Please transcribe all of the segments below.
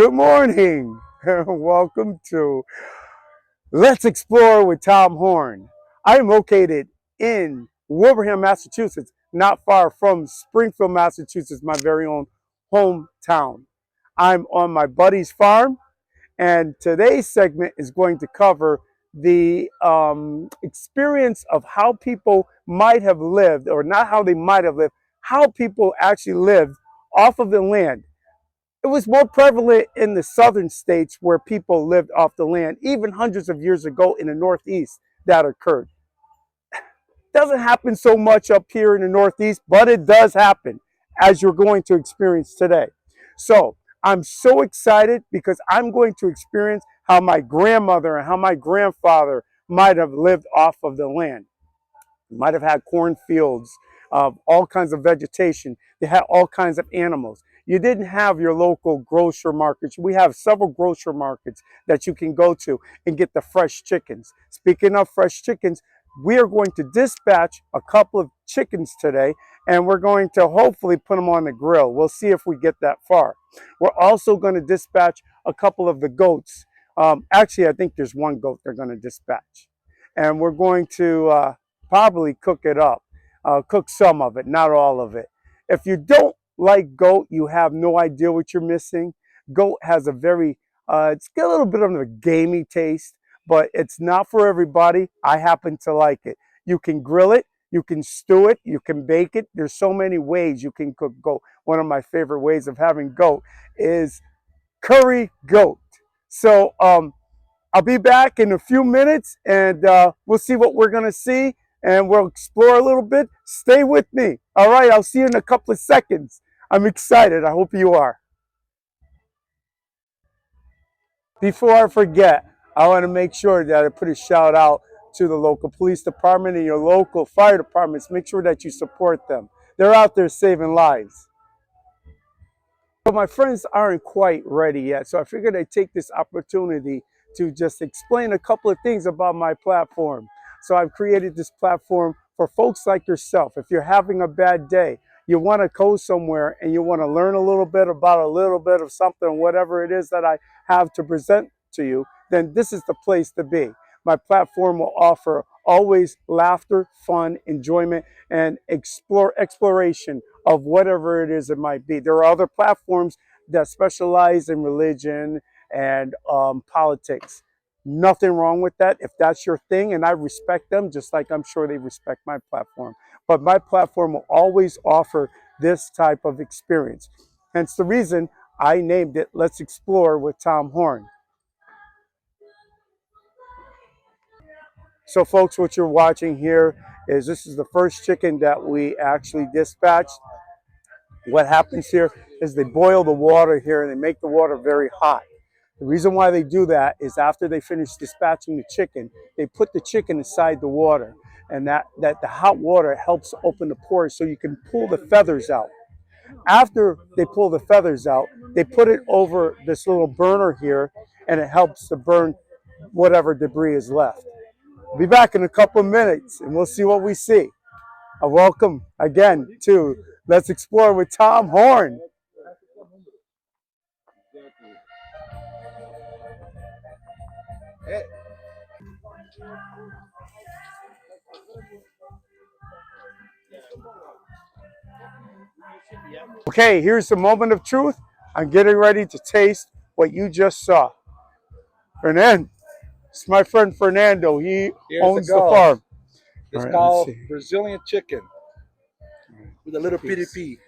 Good morning. Welcome to Let's Explore with Tom Horne. I am located in Wilbraham, Massachusetts, not far from Springfield, Massachusetts, my very own hometown. I'm on my buddy's farm, and today's segment is going to cover the experience of how people might have lived, or not how they might have lived, how people actually lived off of the land. It was more prevalent in the southern states where people lived off the land, even hundreds of years ago in the Northeast that occurred. Doesn't happen so much up here in the Northeast, but it does happen, as you're going to experience today. So I'm so excited because I'm going to experience how my grandmother and how my grandfather might have lived off of the land. Might have had cornfields, all kinds of vegetation. They had all kinds of animals. You didn't have your local grocery markets. We have several grocery markets that you can go to and get the fresh chickens. Speaking of fresh chickens, we are going to dispatch a couple of chickens today, and we're going to hopefully put them on the grill. We'll see if we get that far. We're also going to dispatch a couple of the goats. Actually, I think there's one goat they're going to dispatch. And we're going to probably cook it up, cook some of it, not all of it. If you don't like goat, you have no idea what you're missing. Goat has a very, it's got a little bit of a gamey taste, but it's not for everybody. I happen to like it. You can grill it, you can stew it, you can bake it. There's so many ways you can cook goat. One of my favorite ways of having goat is curry goat. So I'll be back in a few minutes, and we'll see what we're going to see, and we'll explore a little bit. Stay with me. All right, I'll see you in a couple of seconds. I'm excited. I hope you are. Before I forget, I want to make sure that I put a shout out to the local police department and your local fire departments. Make sure that you support them. They're out there saving lives. But my friends aren't quite ready yet, so I figured I'd take this opportunity to just explain a couple of things about my platform. So I've created this platform for folks like yourself. If you're having a bad day, you want to go somewhere and you want to learn a little bit about a little bit of something, whatever it is that I have to present to you, then this is the place to be. My platform will offer always laughter, fun, enjoyment, and exploration of whatever it is it might be. There are other platforms that specialize in religion and politics. Nothing wrong with that if that's your thing, and I respect them just like I'm sure they respect my platform. But my platform will always offer this type of experience. Hence the reason I named it Let's Explore with Tom Horne. So folks, what you're watching here is this is the first chicken that we actually dispatched. What happens here is they boil the water here and they make the water very hot. The reason why they do that is after they finish dispatching the chicken, they put the chicken inside the water, and that the hot water helps open the pores so you can pull the feathers out. After they pull the feathers out, they put it over this little burner here, and it helps to burn whatever debris is left. I'll be back in a couple of minutes, and we'll see what we see. Welcome again to Let's Explore with Tom Horne. Okay, here's the moment of truth. I'm getting ready to taste what you just saw. Fernando, it's my friend Fernando. He owns the farm. It's called Brazilian chicken with a little pitty pea.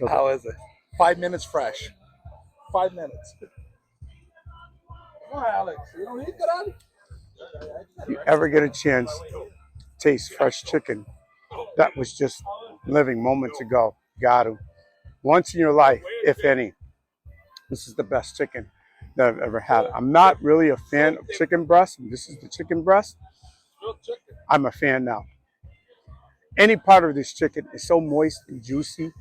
How is it? 5 minutes fresh. 5 minutes. Come on, Alex. You don't need it, If you ever get a chance to taste fresh chicken, that was just living moments ago. Got to. Once in your life, if any, this is the best chicken that I've ever had. I'm not really a fan of chicken breast. This is the chicken breast. I'm a fan now. Any part of this chicken is so moist and juicy.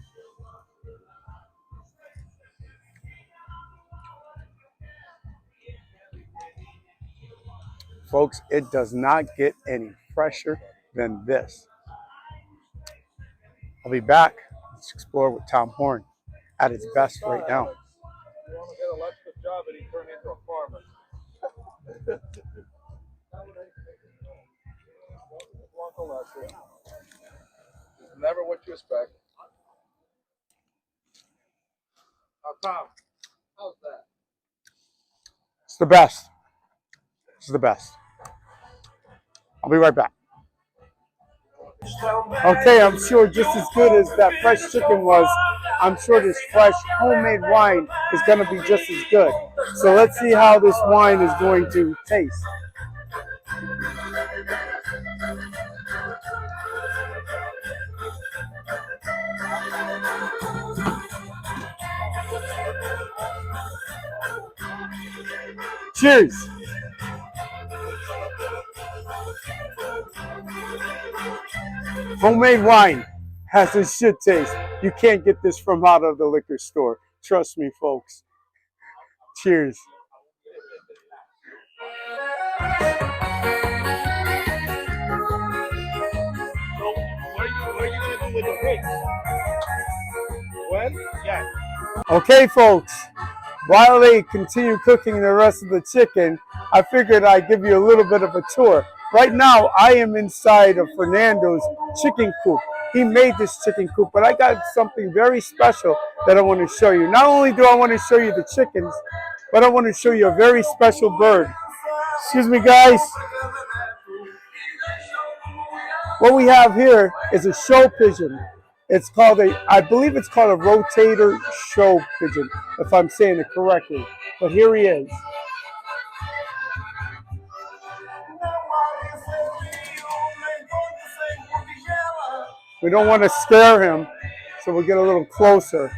Folks, it does not get any fresher than this. I'll be back. Let's explore with Tom Horne at his best right now. You want to get a electrical job and he turned into a farmer. Blanco lesson. It's never what you expect. Now, Tom, how's that? It's the best. It's the best. I'll be right back. Okay, I'm sure just as good as that fresh chicken was, I'm sure this fresh homemade wine is going to be just as good. So let's see how this wine is going to taste. Cheers. Homemade wine has a shit taste. You can't get this from out of the liquor store. Trust me, folks. Cheers. So, what are you going to do with the pigs? When? Yeah. Okay, folks. While they continue cooking the rest of the chicken, I figured I'd give you a little bit of a tour. Right now, I am inside of Fernando's chicken coop. He made this chicken coop, but I got something very special that I want to show you. Not only do I want to show you the chickens, but I want to show you a very special bird. Excuse me, guys. What we have here is a show pigeon. It's called I believe it's called a rotator show pigeon, if I'm saying it correctly. But here he is. We don't want to scare him, so we'll get a little closer.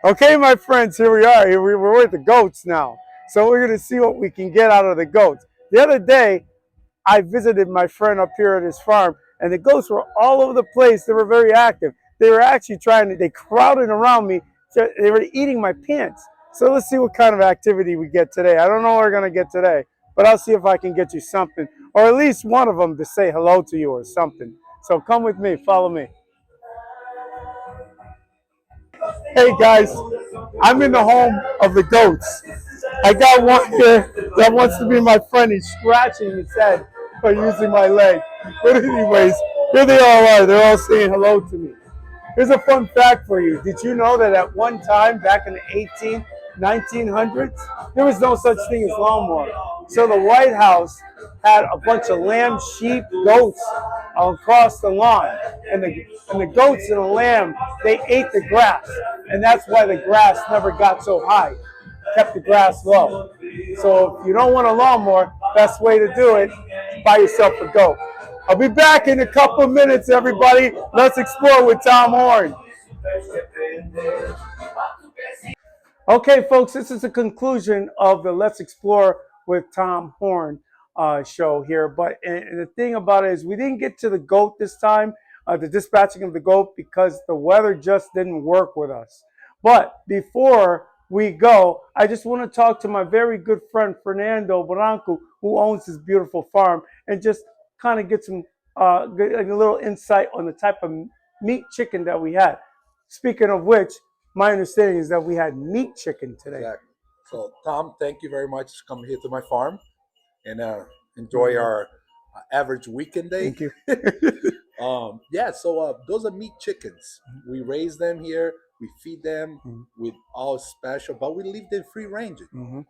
Okay, my friends, here we are. We're with the goats now. So we're going to see what we can get out of the goats. The other day, I visited my friend up here at his farm, and the goats were all over the place. They were very active. They were actually they crowded around me. They were eating my pants. So let's see what kind of activity we get today. I don't know what we're going to get today, but I'll see if I can get you something, or at least one of them to say hello to you or something. So come with me. Follow me. Hey guys, I'm in the home of the goats. I got one here that wants to be my friend. He's scratching his head by using my leg. But anyways, here they all are. They're all saying hello to me. Here's a fun fact for you. Did you know that at one time, back in the 1900s, there was no such thing as lawnmower. So the White House had a bunch of lamb, sheep, goats across the lawn. And the goats and the lamb, they ate the grass. And that's why the grass never got so high. Kept the grass low. So if you don't want a lawnmower, best way to do it, buy yourself a goat. I'll be back in a couple of minutes, everybody. Let's explore with Tom Horne. Okay, folks, this is the conclusion of the Let's Explore with Tom Horne show here. But and the thing about it is we didn't get to the goat this time, the dispatching of the goat, because the weather just didn't work with us. But before we go, I just want to talk to my very good friend, Fernando Blanco, who owns this beautiful farm, and just kind of get some a little insight on the type of meat chicken that we had. Speaking of which, my understanding is that we had meat chicken today. Exactly. So, Tom, thank you very much for coming here to my farm and enjoy our average weekend day. Thank you. So those are meat chickens. We raise them here. We feed them with all special, but we leave them free range.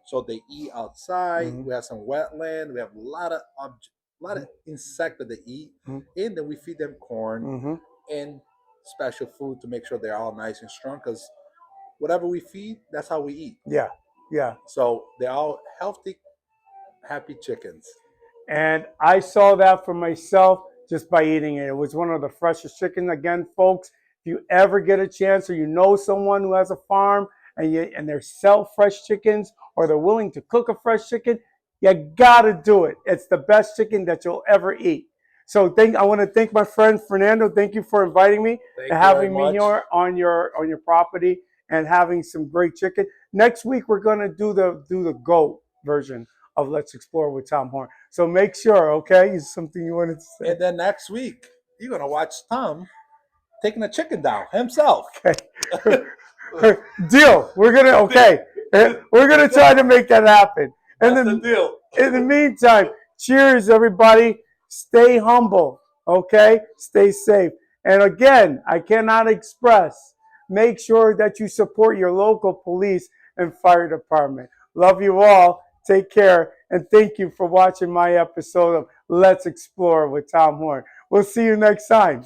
So they eat outside. We have some wetland. We have a lot of insects that they eat, and then we feed them corn and special food to make sure they're all nice and strong. Because whatever we feed, that's how we eat. Yeah. So they're all healthy, happy chickens. And I saw that for myself just by eating it. It was one of the freshest chickens. Again, folks, if you ever get a chance, or you know someone who has a farm and they sell fresh chickens, or they're willing to cook a fresh chicken, you gotta do it. It's the best chicken that you'll ever eat. So I want to thank my friend Fernando. Thank you for inviting me and having me here on your property and having some great chicken. Next week we're gonna do the goat. version of Let's Explore with Tom Horne. So make sure, okay, is something you wanted to say. And then next week, you're going to watch Tom taking a chicken down himself. Okay. Deal. We're gonna try to make that happen. That's the deal. In the meantime, cheers, everybody. Stay humble, okay? Stay safe. And again, I cannot express. Make sure that you support your local police and fire department. Love you all. Take care. And thank you for watching my episode of Let's Explore with Tom Horne. We'll see you next time.